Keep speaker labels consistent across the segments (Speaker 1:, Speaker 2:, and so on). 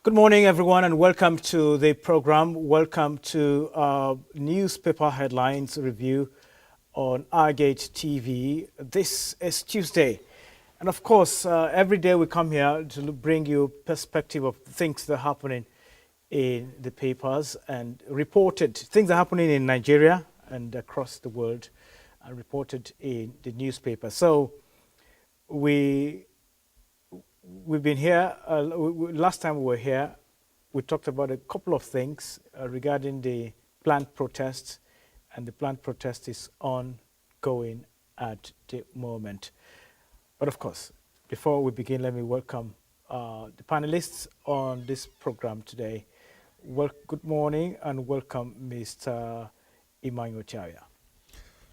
Speaker 1: Good morning, everyone, and welcome to the program. Welcome to newspaper headlines review on Agate TV. This is Tuesday. And of course, every day we come here to bring you perspective of things that are happening in the papers and reported. Things are happening in Nigeria and across the world and reported in the newspaper. So we've been here, last time we were here, we talked about a couple of things regarding the planned protest, and the planned protest is ongoing at the moment. But of course, before we begin, let me welcome the panelists on this program today. Well, good morning and welcome, Mr. Emmanuel Chaya.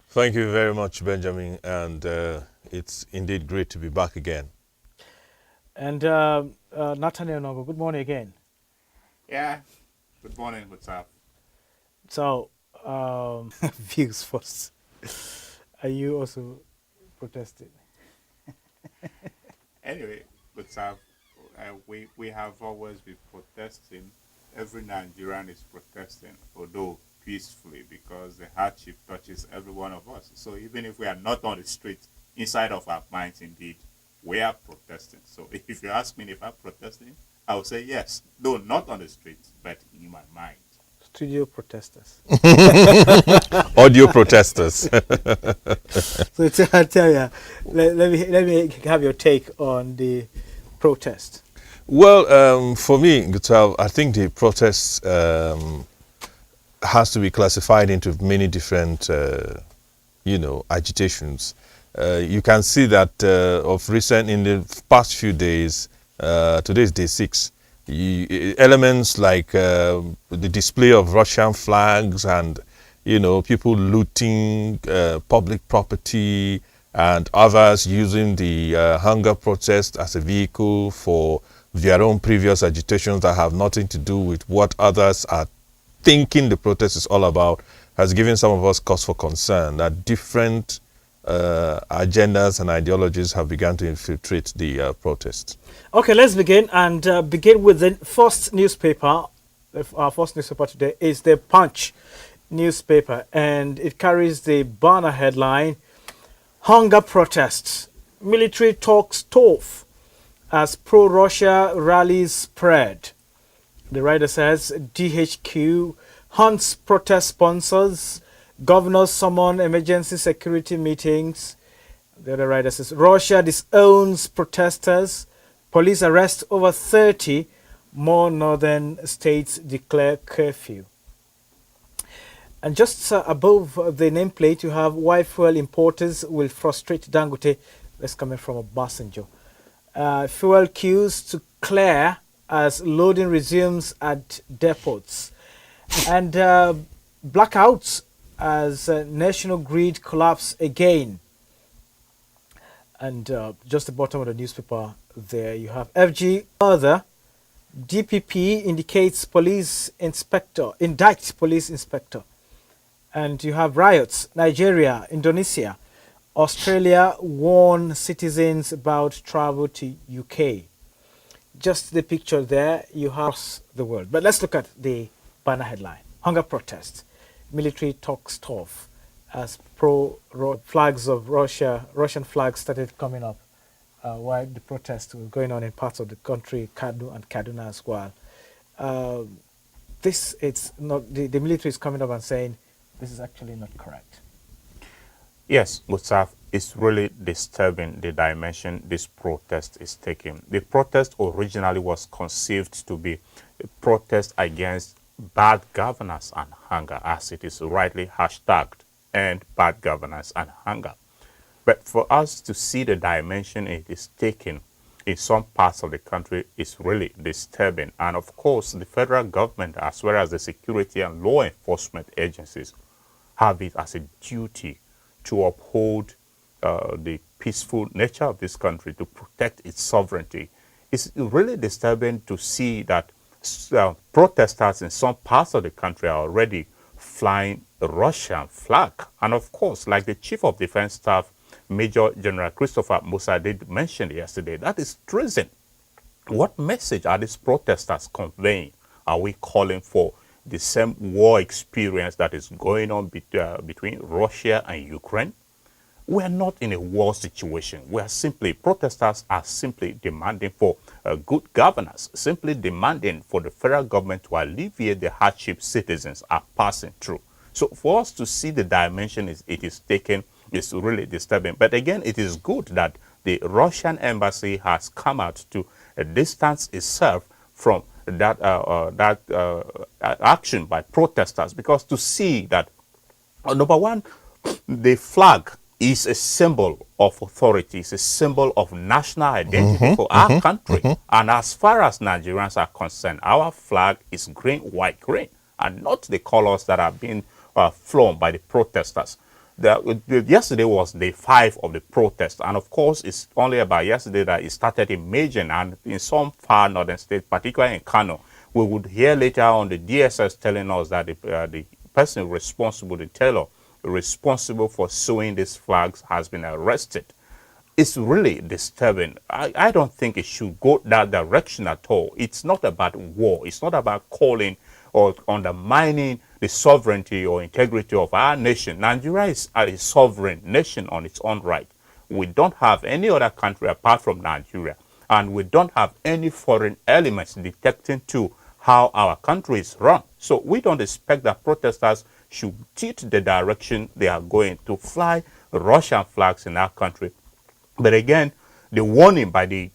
Speaker 2: Thank you very much, Benjamin, and it's indeed great to be back again.
Speaker 1: And Nathaniel Nogo, good morning again.
Speaker 3: Yeah. Good morning. What's up?
Speaker 1: So, views first. Are you also protesting?
Speaker 3: Anyway, what's up? We have always been protesting. Every Nigerian is protesting, although peacefully, because the hardship touches every one of us. So even if we are not on the street, inside of our minds, indeed, we are protesting. So if you ask me if I'm protesting, I will say yes. Though not on the streets, but in my mind.
Speaker 1: Studio protesters.
Speaker 2: Audio protesters.
Speaker 1: So I tell you, let me have your take on the protest.
Speaker 2: Well, for me, Gustav, I think the protest has to be classified into many different, agitations. You can see that of recent, in the past few days, today is day 6, elements like the display of Russian flags and, people looting public property and others using the hunger protest as a vehicle for their own previous agitations that have nothing to do with what others are thinking the protest is all about, has given some of us cause for concern that different agendas and ideologies have begun to infiltrate the protest.
Speaker 1: Okay, let's begin and begin with the first newspaper. Our first newspaper today is the Punch newspaper, and it carries the banner headline, Hunger Protests. Military talks tough as pro-Russia rallies spread. The writer says DHQ hunts protest sponsors. Governors summon emergency security meetings. The other writer says Russia disowns protesters. Police arrest over 30. More northern states declare curfew. And just above the nameplate, you have why fuel importers will frustrate Dangote. That's coming from Obasanjo. Fuel queues to clear as loading resumes at depots. And blackouts as national grid collapse again. And just the bottom of the newspaper there, you have FG further. DPP indicates indicts police inspector. And you have riots, Nigeria, Indonesia, Australia warn citizens about travel to UK. Just the picture there, you have the world. But let's look at the banner headline. Hunger protest. Military talks tough as flags of Russian flags started coming up while the protests were going on in parts of the country, Kano and Kaduna as well. It's not the military is coming up and saying this is actually not correct.
Speaker 3: Yes, Mustafa, it's really disturbing the dimension this protest is taking. The protest originally was conceived to be a protest against bad governance and hunger, as it is rightly hashtagged, and bad governance and hunger. But for us to see the dimension it is taking in some parts of the country is really disturbing. And of course, the federal government, as well as the security and law enforcement agencies, have it as a duty to uphold the peaceful nature of this country, to protect its sovereignty. It's really disturbing to see that protesters in some parts of the country are already flying the Russian flag. And of course, like the Chief of Defense Staff, Major General Christopher Musa did mention yesterday, that is treason. What message are these protesters conveying? Are we calling for the same war experience that is going on between Russia and Ukraine? We are not in a war situation. Protesters are simply demanding for good governance, simply demanding for the federal government to alleviate the hardship citizens are passing through. So for us to see the dimension it is taken is really disturbing. But again, it is good that the Russian embassy has come out to distance itself from that action by protesters, because to see that, number one, the flag is a symbol of authority, it's a symbol of national identity for our country. And as far as Nigerians are concerned, our flag is green, white, green, and not the colors that are being flown by the protesters. Yesterday was day 5 of the protest, and of course it's only about yesterday that it started emerging, and in some far northern states, particularly in Kano, we would hear later on the DSS telling us that the person responsible, the tailor responsible for sewing these flags, has been arrested. It's really disturbing. I don't think it should go that direction at all. It's not about war. It's not about calling or undermining the sovereignty or integrity of our nation. Nigeria is a sovereign nation on its own right. We don't have any other country apart from Nigeria, and we don't have any foreign elements detecting to how our country is run. So we don't expect that protesters should tilt the direction they are going to fly Russian flags in our country. But again, the warning by the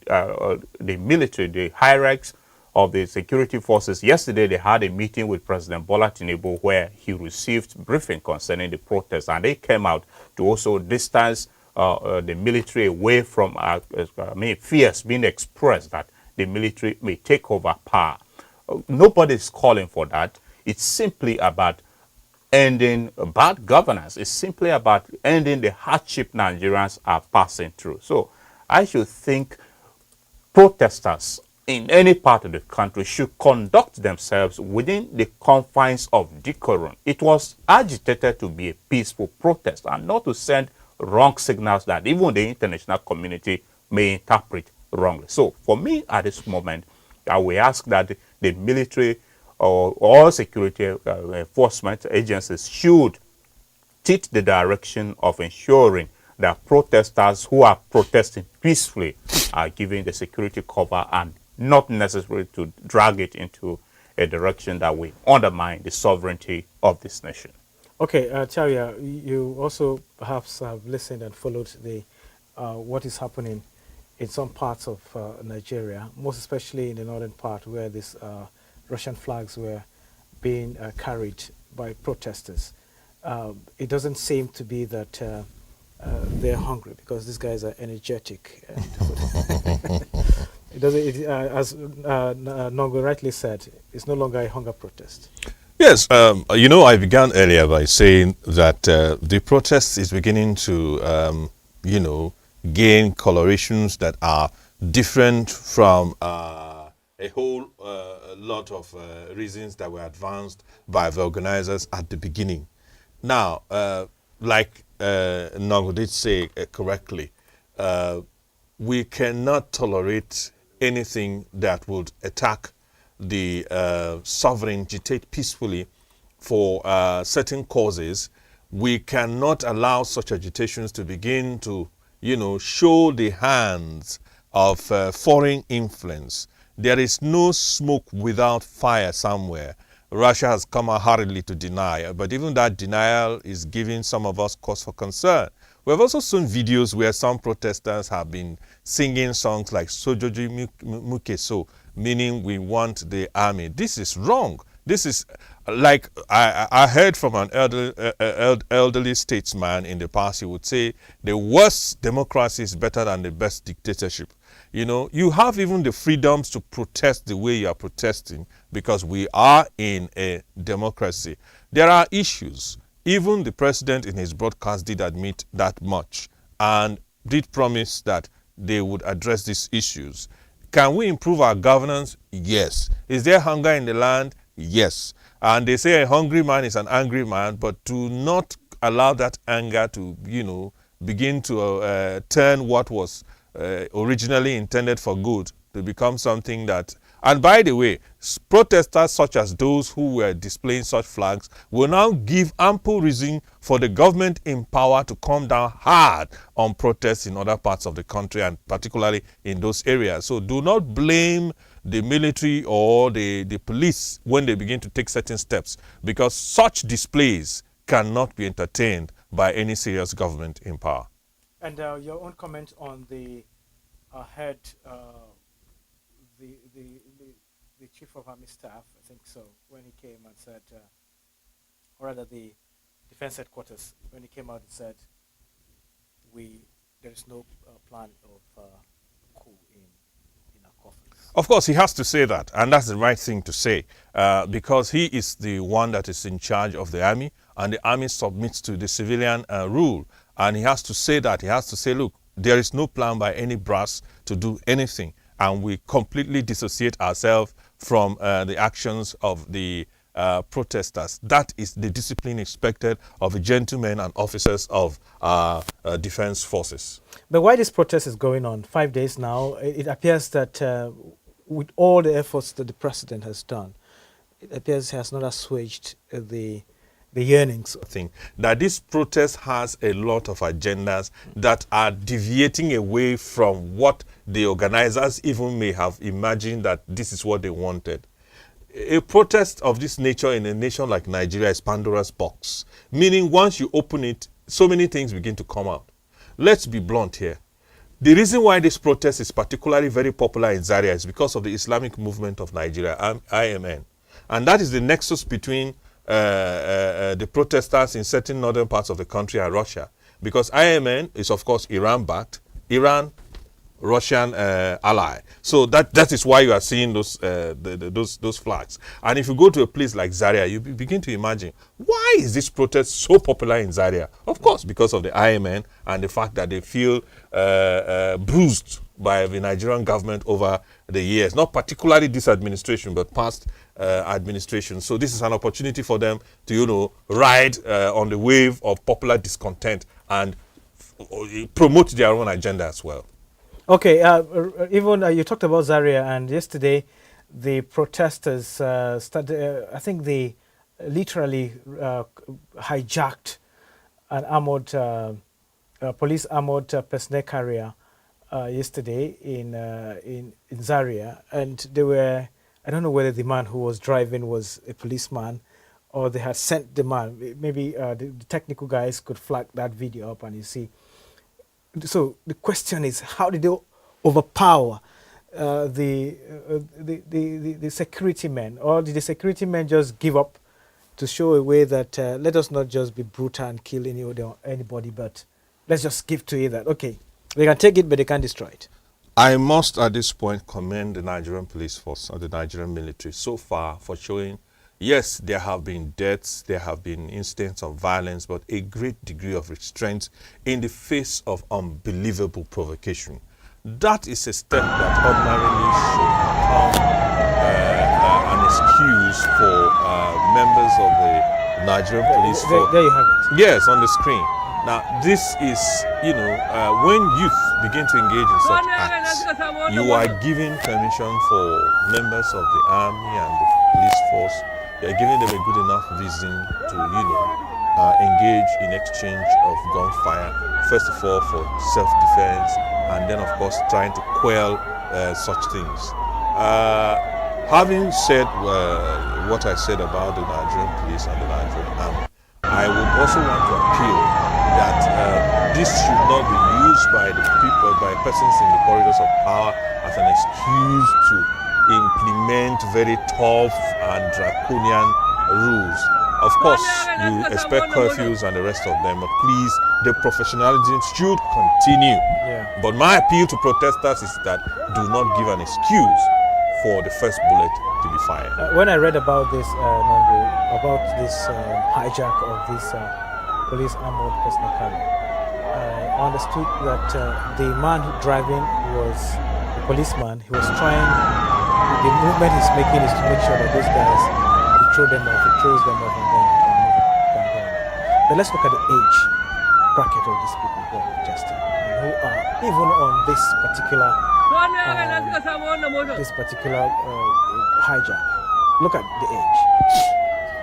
Speaker 3: military, the hierarchs of the security forces, yesterday they had a meeting with President Bola Tinubu where he received briefing concerning the protests, and they came out to also distance the military away from fears being expressed that the military may take over power. Nobody is calling for that. It's simply about ending bad governance. It's simply about ending the hardship Nigerians are passing through. So I should think protesters in any part of the country should conduct themselves within the confines of decorum. It was agitated to be a peaceful protest and not to send wrong signals that even the international community may interpret wrongly. So for me at this moment, I will ask that the military or all security enforcement agencies should tilt the direction of ensuring that protesters who are protesting peacefully are given the security cover, and not necessarily to drag it into a direction that will undermine the sovereignty of this nation.
Speaker 1: Okay, Charia, you also perhaps have listened and followed the what is happening in some parts of Nigeria, most especially in the northern part where these Russian flags were being carried by protesters. It doesn't seem to be that they're hungry, because these guys are energetic. And it doesn't, as Nongo rightly said, it's no longer a hunger protest.
Speaker 2: Yes, I began earlier by saying that the protest is beginning to, gain colorations that are different from a whole lot of reasons that were advanced by the organizers at the beginning. Now, like Nongo did say correctly, we cannot tolerate anything that would attack the sovereignty, agitate peacefully for certain causes. We cannot allow such agitations to begin to, show the hands of foreign influence. There is no smoke without fire somewhere. Russia has come out hurriedly to deny, but even that denial is giving some of us cause for concern. We have also seen videos where some protesters have been singing songs like Sojoji Mukeso, meaning we want the army. This is wrong. This is like I heard from an elderly statesman in the past. He would say the worst democracy is better than the best dictatorship. You have even the freedoms to protest the way you are protesting, because we are in a democracy. There are issues. Even the president in his broadcast did admit that much and did promise that they would address these issues. Can we improve our governance? Yes. Is there hunger in the land? Yes. And they say a hungry man is an angry man, but to not allow that anger to, begin to turn what was originally intended for good to become something that, and by the way, protesters such as those who were displaying such flags will now give ample reason for the government in power to come down hard on protests in other parts of the country, and particularly in those areas. So do not blame the military or the police when they begin to take certain steps, because such displays cannot be entertained by any serious government in power.
Speaker 1: And your own comment on the head, the chief of army staff, I think so, when he came and said, or rather the defense headquarters, when he came out and said, there is no plan of coup in our coffers.
Speaker 2: Of course, he has to say that, and that's the right thing to say, because he is the one that is in charge of the army, and the army submits to the civilian rule. And he has to say that. He has to say, look, there is no plan by any brass to do anything, and we completely dissociate ourselves from the actions of the protesters. That is the discipline expected of the gentlemen and officers of defense forces.
Speaker 1: But why this protest is going on 5 days now, it appears that with all the efforts that the president has done, it appears he has not assuaged the yearnings.
Speaker 2: Thing that this protest has a lot of agendas that are deviating away from what the organizers even may have imagined that this is what they wanted. A protest of this nature in a nation like Nigeria is Pandora's box, meaning once you open it, so many things begin to come out. Let's be blunt here. The reason why this protest is particularly very popular in Zaria is because of the Islamic Movement of Nigeria, IMN. And that is the nexus between the protesters in certain northern parts of the country and Russia. Because IMN is, of course, Iran-backed, Iran, Russian ally. So that is why you are seeing those flags. And if you go to a place like Zaria, you begin to imagine, why is this protest so popular in Zaria? Of course, because of the IMN and the fact that they feel bruised by the Nigerian government over the years, not particularly this administration, but past administration. So this is an opportunity for them to, ride on the wave of popular discontent and promote their own agenda as well.
Speaker 1: Okay, even you talked about Zaria, and yesterday the protesters started, I think they literally hijacked an armored, police armored personnel carrier yesterday in Zaria, and they were, I don't know whether the man who was driving was a policeman or they had sent the man. Maybe the technical guys could flag that video up and you see. So the question is, how did they overpower the security men, or did the security men just give up to show a way that let us not just be brutal and kill anybody, but let's just give to it that, okay, they can take it, but they can't destroy it?
Speaker 2: I must at this point commend the Nigerian police force or the Nigerian military so far for showing, yes, there have been deaths, there have been incidents of violence, but a great degree of restraint in the face of unbelievable provocation. That is a step that ordinarily should become an excuse for members of the Nigerian police force.
Speaker 1: There you have it.
Speaker 2: Yes, on the screen. Now, this is, when youth begin to engage in such acts, you are giving permission for members of the army and the police force. You are giving them a good enough reason to, engage in exchange of gunfire, first of all for self-defense, and then, of course, trying to quell such things. Having said what I said about the Nigerian police and the Nigerian army, I would also want to appeal that this should not be used by the people, by persons in the corridors of power as an excuse to implement very tough and draconian rules. Of course, you expect curfews and the rest of them, but please, the professionalism should continue.
Speaker 1: Yeah.
Speaker 2: But my appeal to protesters is that do not give an excuse for the first bullet to be fired.
Speaker 1: When I read about this, hijack of this police armored personnel carrier, I understood that the man driving was a policeman. He was trying, the movement he's making is to make sure that those guys, he throws them off, and then he can move. But let's look at the age. bracket of these people who are protesting, and who are even on this particular hijack. Look at the age.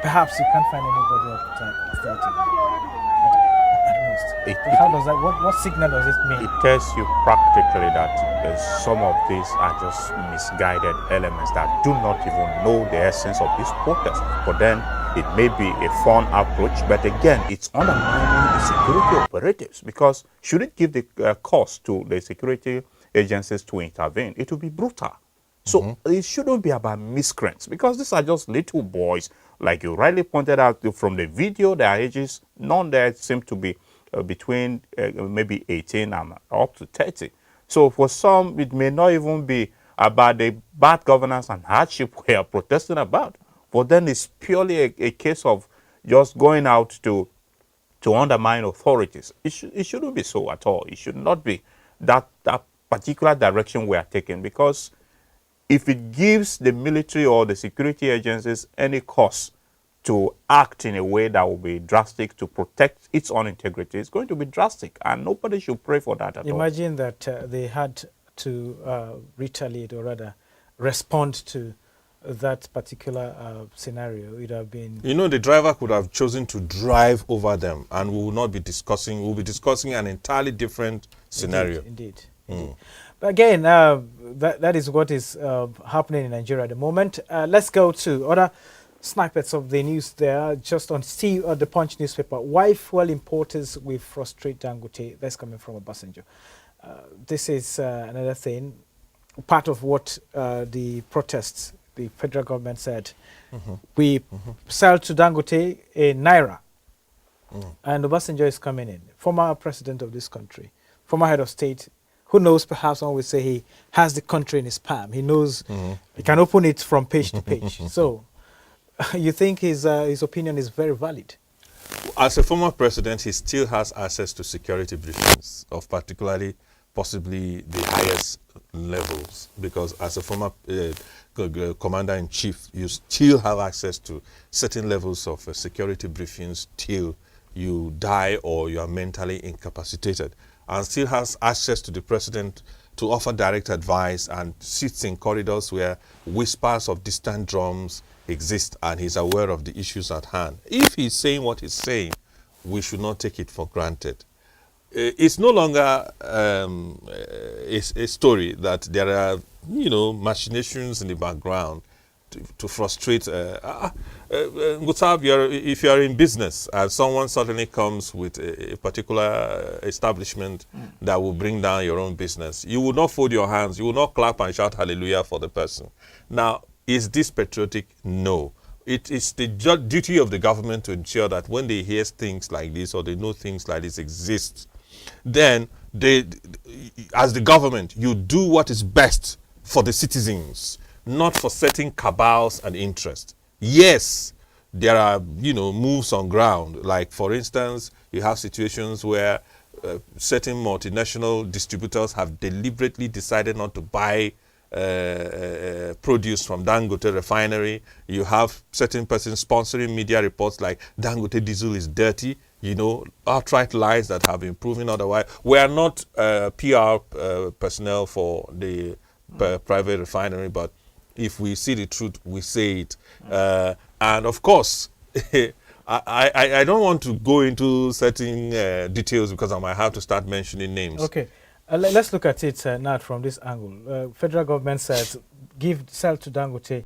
Speaker 1: Perhaps you can't find anybody up to 30 at most. How does that? What signal does it mean?
Speaker 3: It tells you practically that some of these are just misguided elements that do not even know the essence of this protest. For them, it may be a fun approach, but again, it's undermining the security operatives, because should it give the cost to the security agencies to intervene, it will be brutal. So it shouldn't be about miscreants, because these are just little boys. Like you rightly pointed out from the video, their ages, none there seem to be between maybe 18 and up to 30. So for some, it may not even be about the bad governance and hardship we are protesting about. For them, it's purely a case of just going out to undermine authorities. It shouldn't be so at all. It should not be that particular direction we are taking, because if it gives the military or the security agencies any cause to act in a way that will be drastic to protect its own integrity, it's going to be drastic, and nobody should pray for that at all.
Speaker 1: Imagine that they had to retaliate, or rather respond to that particular scenario. It would have been...
Speaker 2: You know, the driver could have chosen to drive over them, and we will not be discussing, we'll be discussing an entirely different scenario.
Speaker 1: Indeed. But again, that is what is happening in Nigeria at the moment. Let's go to other snippets of the news there. Just on the Punch newspaper. Why fuel importers will frustrate Dangote? That's coming from Obasanjo. This is another thing, part of what the protests, the federal government said. We sell to Dangote in Naira. And Obasanjo is coming in, former president of this country, former head of state. Who knows, perhaps one would say he has the country in his palm. He knows he can open it from page to page. So you think his opinion is very valid?
Speaker 2: As a former president, he still has access to security briefings of particularly possibly the highest levels, because as a former commander-in-chief, you still have access to certain levels of security briefings till you die or you are mentally incapacitated, and still has access to the president to offer direct advice, and sits in corridors where whispers of distant drums exist, and he's aware of the issues at hand. If he's saying what he's saying, we should not take it for granted. It's no longer a story that there are, machinations in the background to frustrate. If you are in business and someone suddenly comes with a particular establishment that will bring down your own business, you will not fold your hands. You will not clap and shout hallelujah for the person. Now, is this patriotic? No. It is the duty of the government to ensure that when they hear things like this, or they know things like this exist, then as the government, you do what is best for the citizens, not for certain cabals and interests. Yes, there are, moves on ground. Like, for instance, you have situations where certain multinational distributors have deliberately decided not to buy produce from Dangote refinery. You have certain persons sponsoring media reports like Dangote diesel is dirty, outright lies that have been proven otherwise. We are not PR personnel for the private refinery, but if we see the truth, we say it. And of course, I don't want to go into certain details, because I might have to start mentioning names.
Speaker 1: Okay. Let's look at it now from this angle. Federal government says sell to Dangote